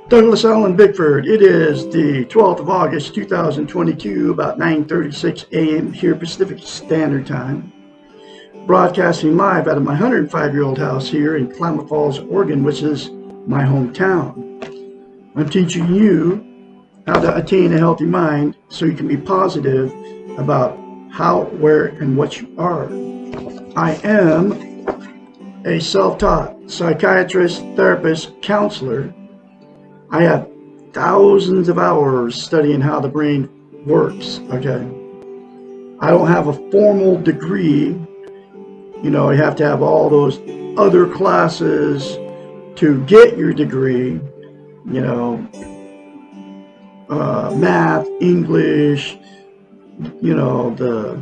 Douglas Allen Bickford. It is the 12th of August, 2022, about 9:36 a.m. here Pacific Standard Time. Broadcasting live out of my 105-year-old house here in Klamath Falls, Oregon, which is my hometown. I'm teaching you how to attain a healthy mind so you can be positive about how, where, and what you are. I am a self-taught psychiatrist, therapist, counselor. I have thousands of hours studying how the brain works, okay? I don't have a formal degree. You know, you have to have all those other classes to get your degree, you know, math, English, you know, the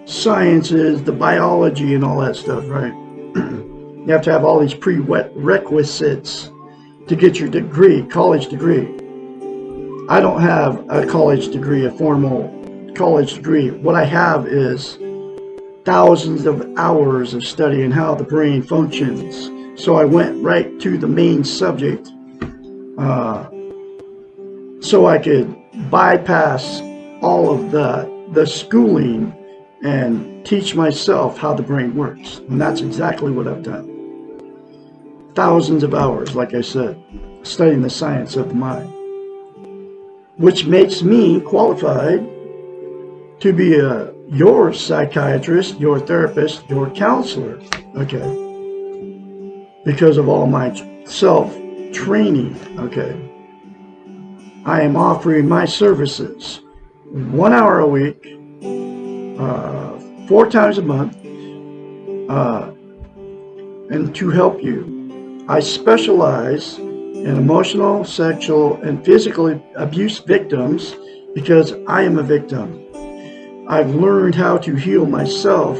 sciences, the biology and all that stuff, right? You have to have all these prerequisites to get your degree, college degree. I don't have a college degree, a formal college degree. What I have is thousands of hours of studying how the brain functions. So I went right to the main subject so I could bypass all of the schooling and teach myself how the brain works. And that's exactly what I've done. Thousands of hours, like I said, studying the science of the mind, which makes me qualified to be your psychiatrist, your therapist, your counselor, okay? Because of all my self-training, okay? I am offering my services 1 hour a week, 4 times a month, and to help you. I specialize in emotional, sexual, and physical abuse victims because I am a victim. I've learned how to heal myself.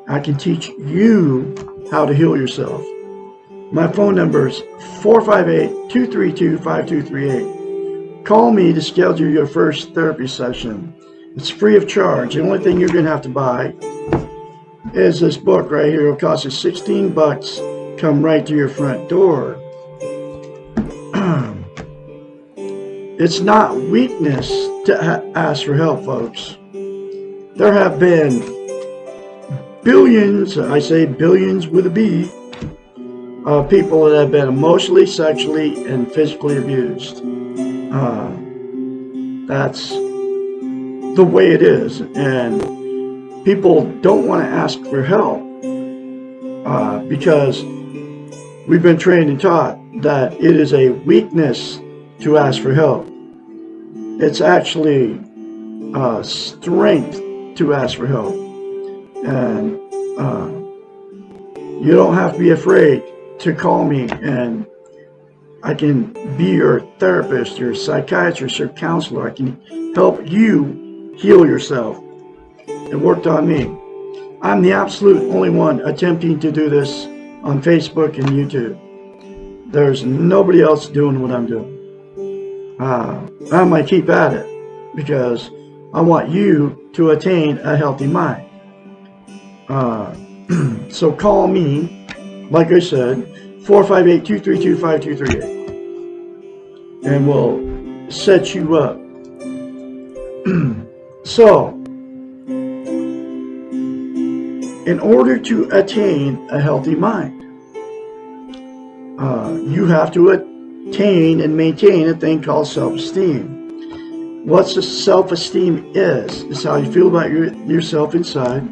I can teach you how to heal yourself. My phone number is 458-232-5238. Call me to schedule your first therapy session. It's free of charge. The only thing you're going to have to buy is this book right here. It'll cost you $16. Come right to your front door. It's not weakness to ask for help, folks. There have been billions, I say billions with a B, of people that have been emotionally, sexually, and physically abused. That's the way it is. And people don't want to ask for help because we've been trained and taught that it is a weakness to ask for help. It's actually strength to ask for help. And you don't have to be afraid to call me, and I can be your therapist, your psychiatrist, your counselor. I can help you heal yourself. It worked on me. I'm the absolute only one attempting to do this on Facebook and YouTube. There's nobody else doing what I'm doing. I might keep at it because I want you to attain a healthy mind. So call me, like I said, 458-232-5238, and we'll set you up. So, in order to attain a healthy mind, you have to attain and maintain a thing called self-esteem. What self-esteem is how you feel about yourself inside.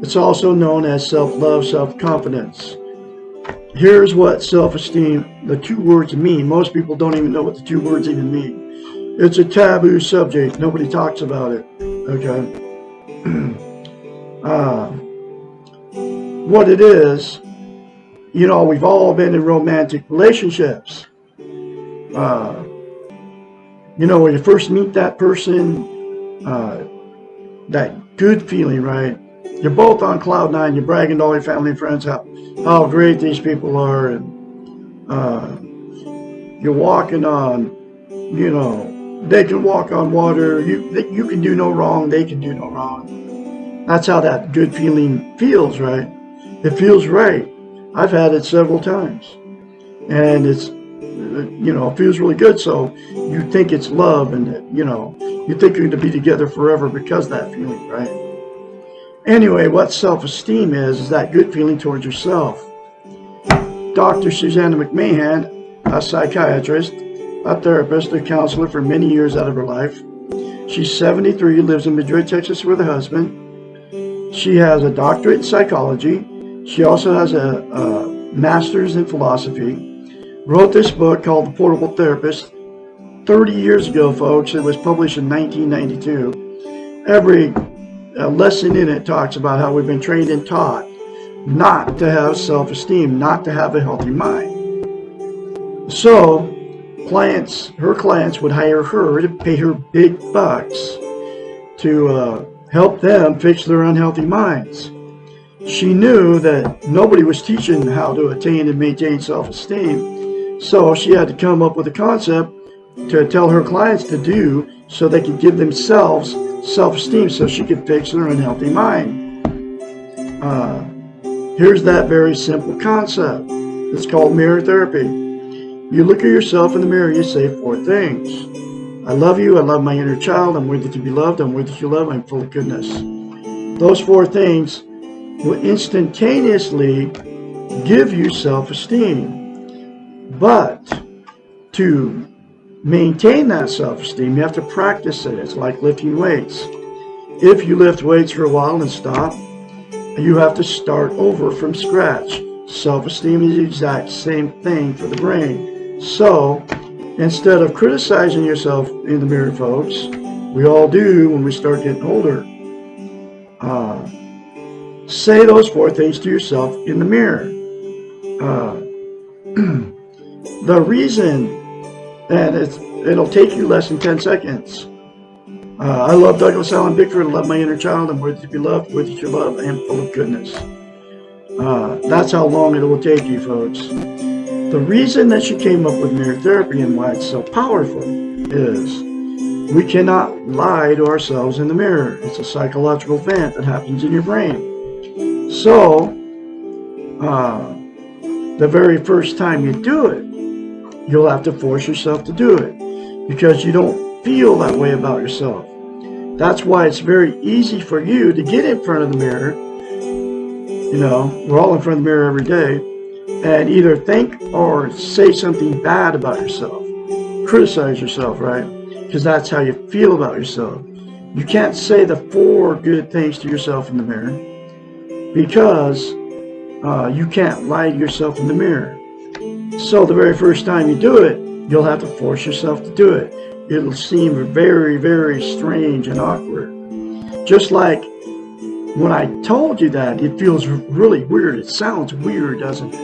It's also known as self-love, self-confidence. Here's what self-esteem, the two words mean. Most people don't even know what the two words even mean. It's a taboo subject. Nobody talks about it. Okay? What it is, you know, we've all been in romantic relationships. You know, when you first meet that person, that good feeling, right? You're both on cloud nine. You're bragging to all your family and friends how great these people are, and you're walking on, you know, they can walk on water. You can do no wrong. They can do no wrong. That's how that good feeling feels, right? It feels right. I've had it several times, and it's it feels really good. So you think it's love, and you think you're going to be together forever because of that feeling, right? Anyway, what self-esteem is that good feeling towards yourself. Dr. Susanna McMahon, a psychiatrist, a therapist, a counselor for many years out of her life. She's 73, lives in Madrid, Texas with her husband. She has a doctorate in psychology. She also has a master's in philosophy. Wrote this book called The Portable Therapist 30 years ago, folks. It was published in 1992. Every lesson in it talks about how we've been trained and taught not to have self-esteem, not to have a healthy mind. So her clients would hire her to pay her big bucks to help them fix their unhealthy minds. She knew that nobody was teaching how to attain and maintain self-esteem, so she had to come up with a concept to tell her clients to do so they could give themselves self-esteem so she could fix their unhealthy mind. Here's that very simple concept. It's called mirror therapy. You look at yourself in the mirror, you say 4 things. I love you, I love my inner child, I'm worthy to be loved, I'm worthy to love, I'm full of goodness. Those 4 things will instantaneously give you self-esteem. But to maintain that self-esteem, you have to practice it. It's like lifting weights. If you lift weights for a while and stop, you have to start over from scratch. Self-esteem is the exact same thing for the brain. So, instead of criticizing yourself in the mirror, folks, we all do when we start getting older, say those 4 things to yourself in the mirror. The reason, and it'll take you less than 10 seconds. I love Douglas Allen Bickford. I love my inner child. I'm worthy to be loved, worthy to love, and full of goodness. That's how long it will take you, folks. The reason that she came up with mirror therapy and why it's so powerful is we cannot lie to ourselves in the mirror. It's a psychological event that happens in your brain. So, the very first time you do it, you'll have to force yourself to do it because you don't feel that way about yourself. That's why it's very easy for you to get in front of the mirror. We're all in front of the mirror every day, and either think or say something bad about yourself. Criticize yourself, right? Because that's how you feel about yourself. You can't say the 4 good things to yourself in the mirror because you can't lie to yourself in the mirror. So the very first time you do it, you'll have to force yourself to do it. It'll seem very, very strange and awkward. Just like when I told you that, it feels really weird. It sounds weird, doesn't it?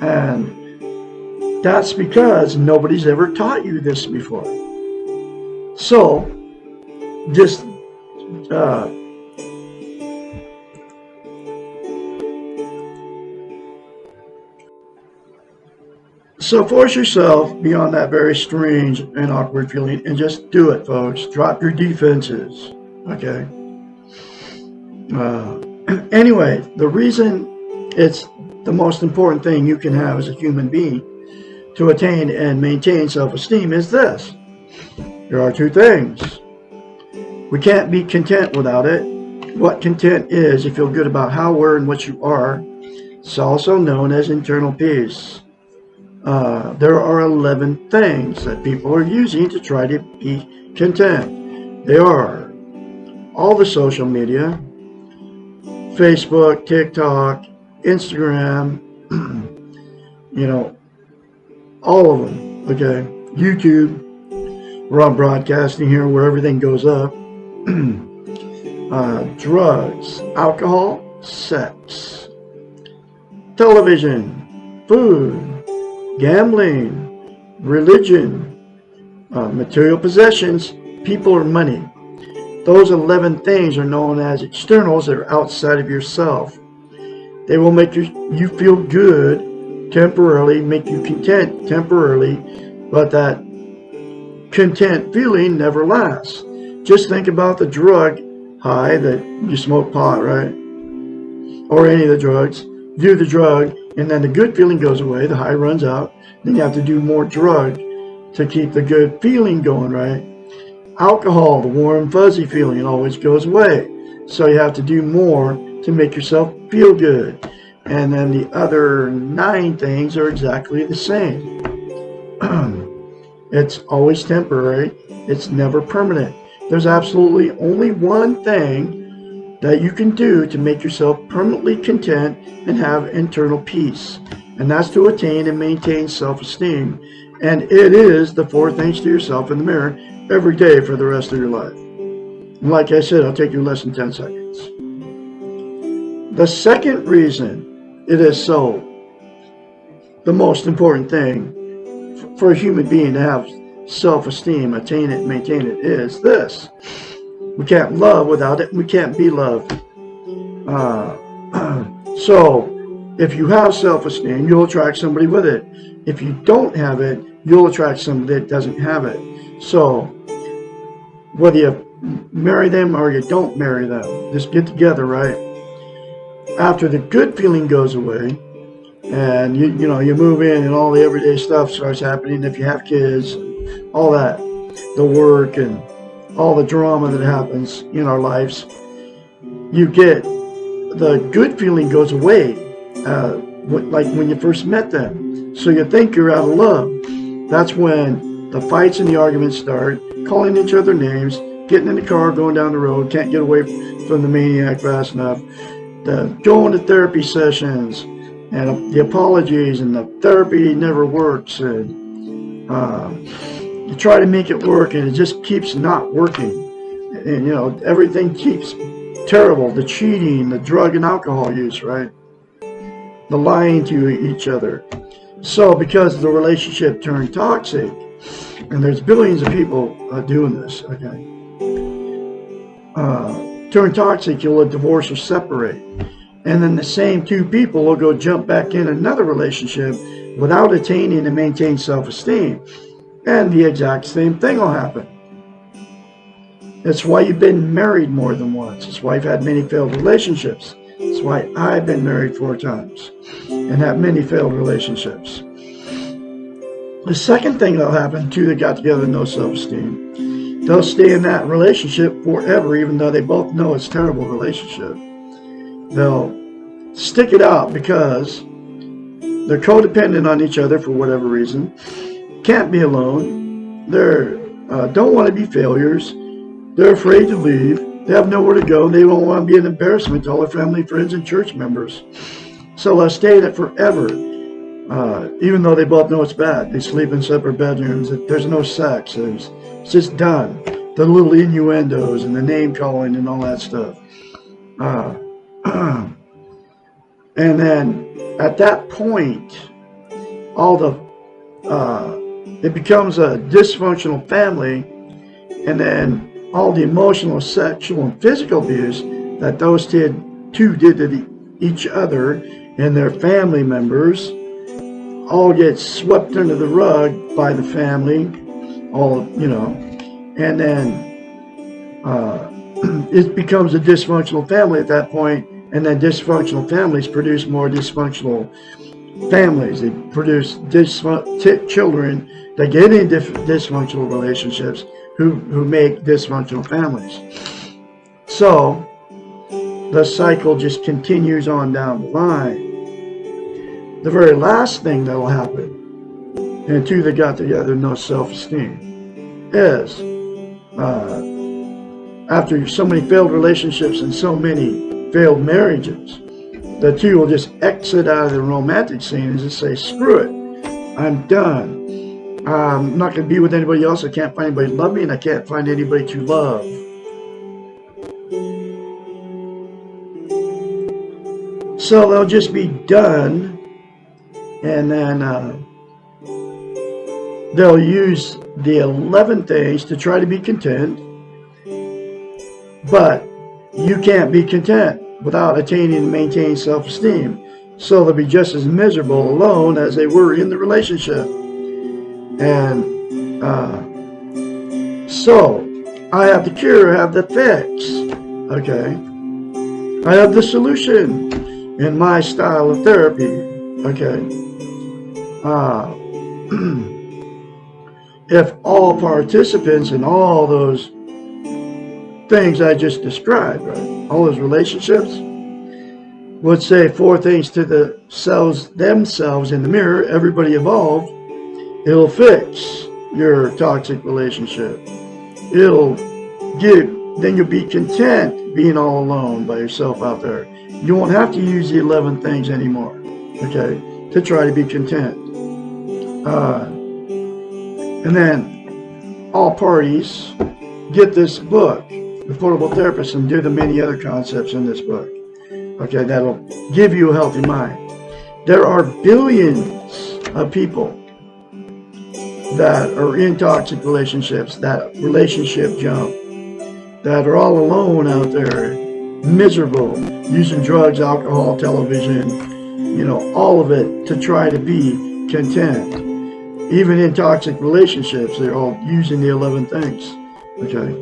And that's because nobody's ever taught you this before. So, just so force yourself beyond that very strange and awkward feeling and just do it, folks. Drop your defenses, okay? Anyway, the reason it's the most important thing you can have as a human being to attain and maintain self-esteem is this. There are 2 things. We can't be content without it. What content is, you feel good about how, where, and what you are. It's also known as internal peace. There are 11 things that people are using to try to be content. They are all the social media, Facebook, TikTok, Instagram, all of them, okay? YouTube, we're on broadcasting here where everything goes up. Drugs, alcohol, sex, television, food, gambling, religion, material possessions, people, or money. Those 11 things are known as externals that are outside of yourself. They will make you feel good temporarily, make you content temporarily, but that content feeling never lasts. Just think about the drug high that you smoke pot, right? Or any of the drugs. Do the drug, and then the good feeling goes away, the high runs out, then you have to do more drug to keep the good feeling going, right? Alcohol, the warm, fuzzy feeling, it always goes away. So you have to do more to make yourself feel good. And then the other 9 things are exactly the same. It's always temporary. It's never permanent. There's absolutely only one thing that you can do to make yourself permanently content and have internal peace. And that's to attain and maintain self-esteem. And it is the 4 things to yourself in the mirror every day for the rest of your life. And like I said, I'll take you less than 10 seconds. The second reason it is so the most important thing for a human being to have self-esteem, attain it, maintain it, is this. We can't love without it. We can't be loved. So if you have self-esteem, you'll attract somebody with it. If you don't have it, you'll attract somebody that doesn't have it. So whether you marry them or you don't marry them, just get together, right? After the good feeling goes away, and you move in and all the everyday stuff starts happening, if you have kids, all that, the work and all the drama that happens in our lives, you get the good feeling goes away, like when you first met them. So you think you're out of love. That's when the fights and the arguments start, calling each other names, getting in the car, going down the road, can't get away from the maniac fast enough, going to therapy sessions, and the apologies, and the therapy never works, and you try to make it work, and it just keeps not working, and everything keeps terrible. The cheating, the drug and alcohol use, right? The lying to each other. So because the relationship turned toxic, and there's billions of people doing this, okay? Turn toxic, you'll divorce or separate. And then the same 2 people will go jump back in another relationship without attaining and maintaining self-esteem. And the exact same thing will happen. That's why you've been married more than once. That's why you've had many failed relationships. That's why I've been married 4 times and have many failed relationships. The second thing that'll happen, 2 that got together no self-esteem, they'll stay in that relationship forever, even though they both know it's a terrible relationship. They'll stick it out because they're codependent on each other for whatever reason, can't be alone, they don't want to be failures, they're afraid to leave, they have nowhere to go, they don't want to be an embarrassment to all their family, friends, and church members. So they'll stay in it forever, even though they both know it's bad. They sleep in separate bedrooms, there's no sex, it's just done. The little innuendos and the name calling and all that stuff. And then at that point, it becomes a dysfunctional family, and then all the emotional, sexual, and physical abuse that those 2 did to each other and their family members all get swept under the rug by the family, and then it becomes a dysfunctional family at that point, and then dysfunctional families produce more dysfunctional families. They produce children that get in dysfunctional relationships who make dysfunctional families. So the cycle just continues on down the line. The very last thing that will happen, and 2 that got together no self-esteem, is after so many failed relationships and so many failed marriages, the 2 will just exit out of the romantic scene and just say, screw it, I'm done. I'm not going to be with anybody else. I can't find anybody to love me, and I can't find anybody to love. So they'll just be done, and then they'll use the 11 things to try to be content, but you can't be content without attaining and maintaining self-esteem. So they'll be just as miserable alone as they were in the relationship. And so I have the cure, I have the fix, okay? I have the solution in my style of therapy. Okay. Uh, if all participants in all those things I just described, right, all those relationships, would say 4 things to themselves in the mirror, everybody involved, it'll fix your toxic relationship. It'll then you'll be content being all alone by yourself out there. You won't have to use the 11 things anymore, okay, to try to be content. And then all parties get this book, The Portable Therapist, and do the many other concepts in this book. Okay, that'll give you a healthy mind. There are billions of people that are in toxic relationships, that relationship jump, that are all alone out there, miserable, using drugs, alcohol, television, all of it to try to be content. Even in toxic relationships, they're all using the 11 things. Okay.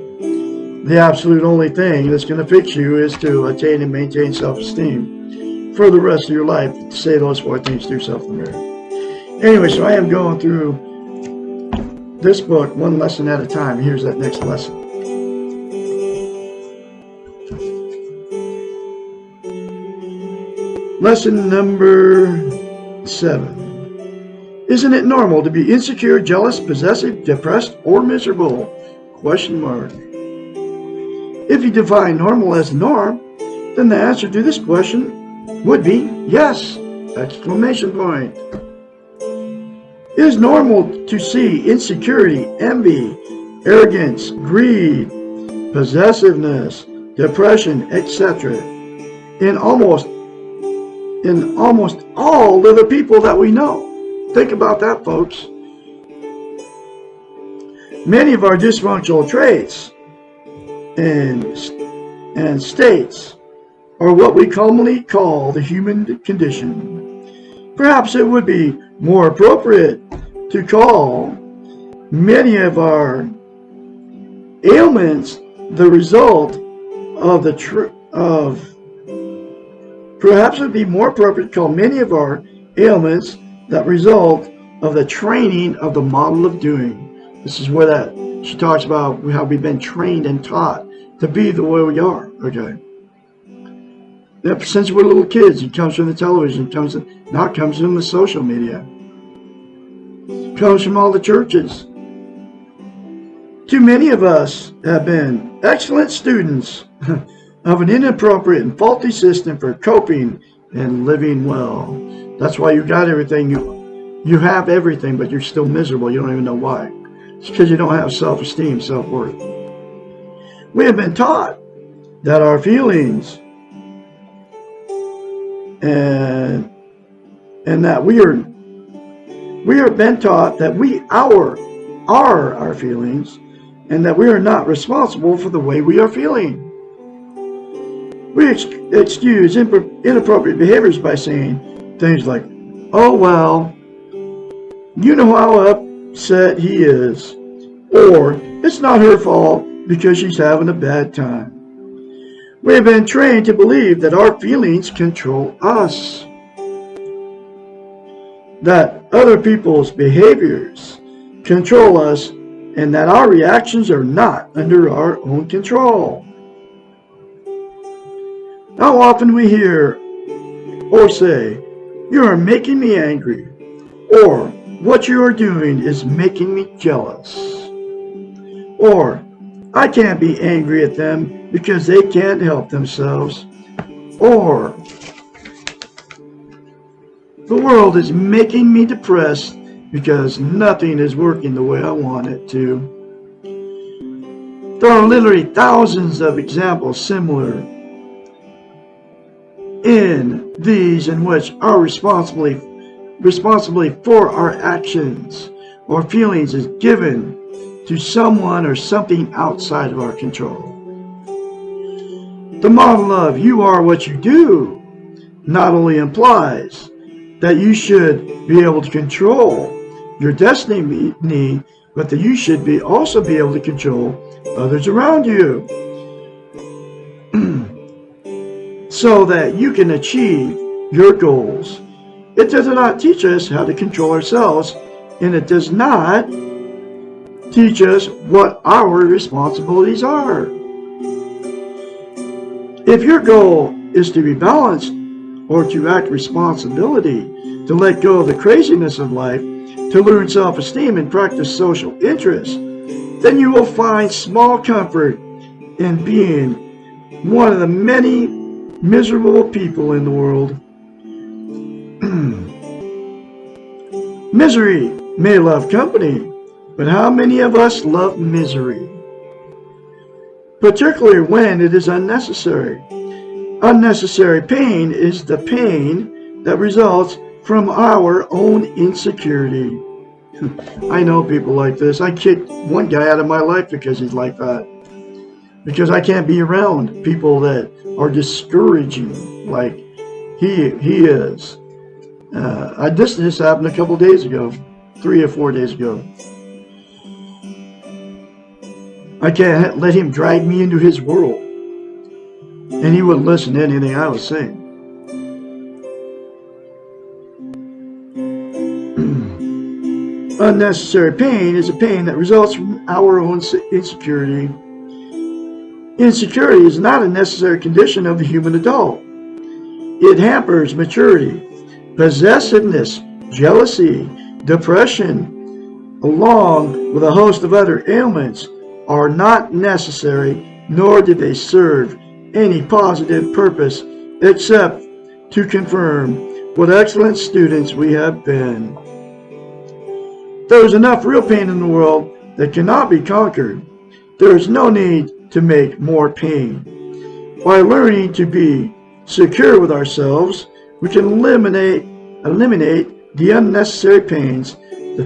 The absolute only thing that's going to fix you is to attain and maintain self-esteem for the rest of your life. Say those 4 things to yourself in the mirror. Anyway, so I am going through this book one lesson at a time. Here's that next lesson. Lesson number 7. Isn't it normal to be insecure, jealous, possessive, depressed, or miserable? Question mark. If you define normal as norm, then the answer to this question would be yes! Exclamation point. It is normal to see insecurity, envy, arrogance, greed, possessiveness, depression, etc. in almost all of the people that we know. Think about that, folks. Many of our dysfunctional traits and states are what we commonly call the human condition. Perhaps it would be more appropriate to call many of our ailments the result of perhaps it would be more appropriate to call many of our ailments that result of the training of the model of doing. This is where she talks about how we've been trained and taught to be the way we are. Okay. Since we're little kids, it comes from the television, it comes from the social media. It comes from all the churches. Too many of us have been excellent students of an inappropriate and faulty system for coping and living well. That's why you got everything. You have everything, but you're still miserable. You don't even know why. It's because you don't have self-esteem, self-worth. We have been taught that our feelings and that we are been taught that we are our feelings, and that we are not responsible for the way we are feeling. We excuse inappropriate behaviors by saying things like, "Oh well, you know how upset he is," or "It's not her fault because she's having a bad time." We have been trained to believe that our feelings control us, that other people's behaviors control us, and that our reactions are not under our own control. How often we hear or say, "You are making me angry," or "What you are doing is making me jealous," or "I can't be angry at them because they can't help themselves," or "The world is making me depressed because nothing is working the way I want it to." There are literally thousands of examples similar in these in which our responsibility for our actions or feelings is given to someone or something outside of our control. The model of "you are what you do" not only implies that you should be able to control your destiny, but that you should also be able to control others around you so that you can achieve your goals. It does not teach us how to control ourselves, and it does not teach us what our responsibilities are. If your goal is to be balanced or to act responsibility, to let go of the craziness of life, to learn self-esteem and practice social interest, then you will find small comfort in being one of the many miserable people in the world. Misery may love company, but how many of us love misery? Particularly when it is unnecessary. Unnecessary pain is the pain that results from our own insecurity. I know people like this. I kicked one guy out of my life because he's like that. Because I can't be around people that are discouraging like he is. This just happened a couple days ago, 3 or 4 days ago. I can't let him drag me into his world. And he wouldn't listen to anything I was saying. Unnecessary pain is a pain that results from our own insecurity. Insecurity is not a necessary condition of the human adult. It hampers maturity. Possessiveness, jealousy, depression, along with a host of other ailments, are not necessary, nor do they serve any positive purpose except to confirm what excellent students we have been. There is enough real pain in the world that cannot be conquered. There is no need to make more pain. By learning to be secure with ourselves, we can eliminate the unnecessary pains, the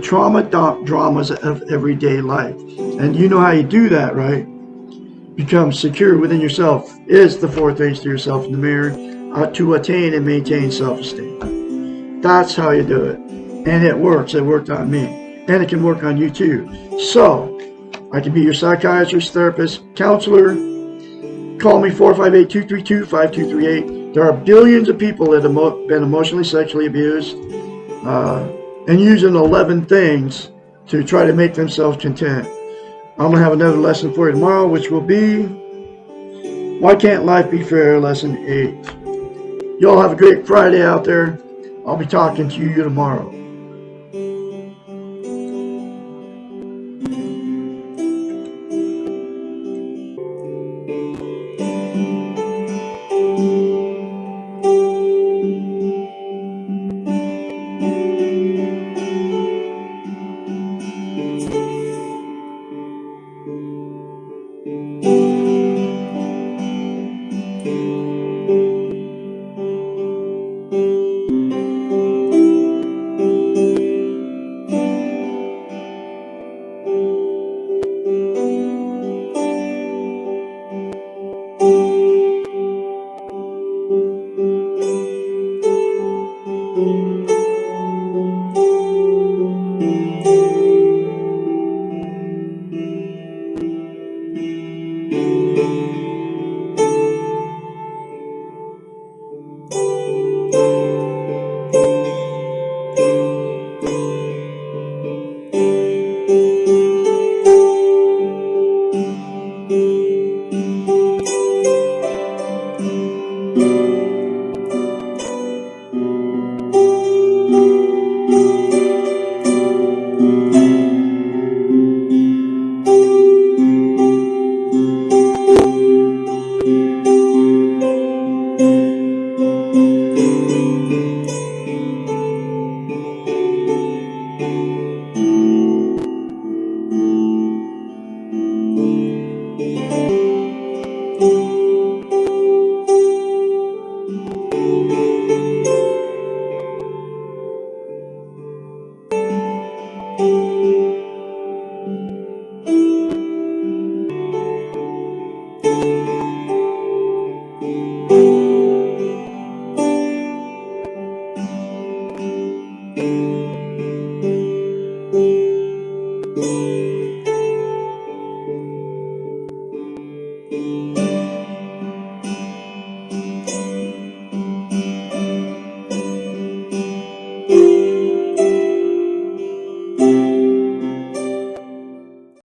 dramas of everyday life. And you know how you do that, right? Become secure within yourself is the 4 things to yourself in the mirror to attain and maintain self-esteem. That's how you do it. And it works. It worked on me. And it can work on you too. So, I can be your psychiatrist, therapist, counselor. Call me 458-232-5238. There are billions of people that have been emotionally, sexually abused and using 11 things to try to make themselves content. I'm going to have another lesson for you tomorrow, which will be Why Can't Life Be Fair? Lesson 8. Y'all have a great Friday out there. I'll be talking to you tomorrow.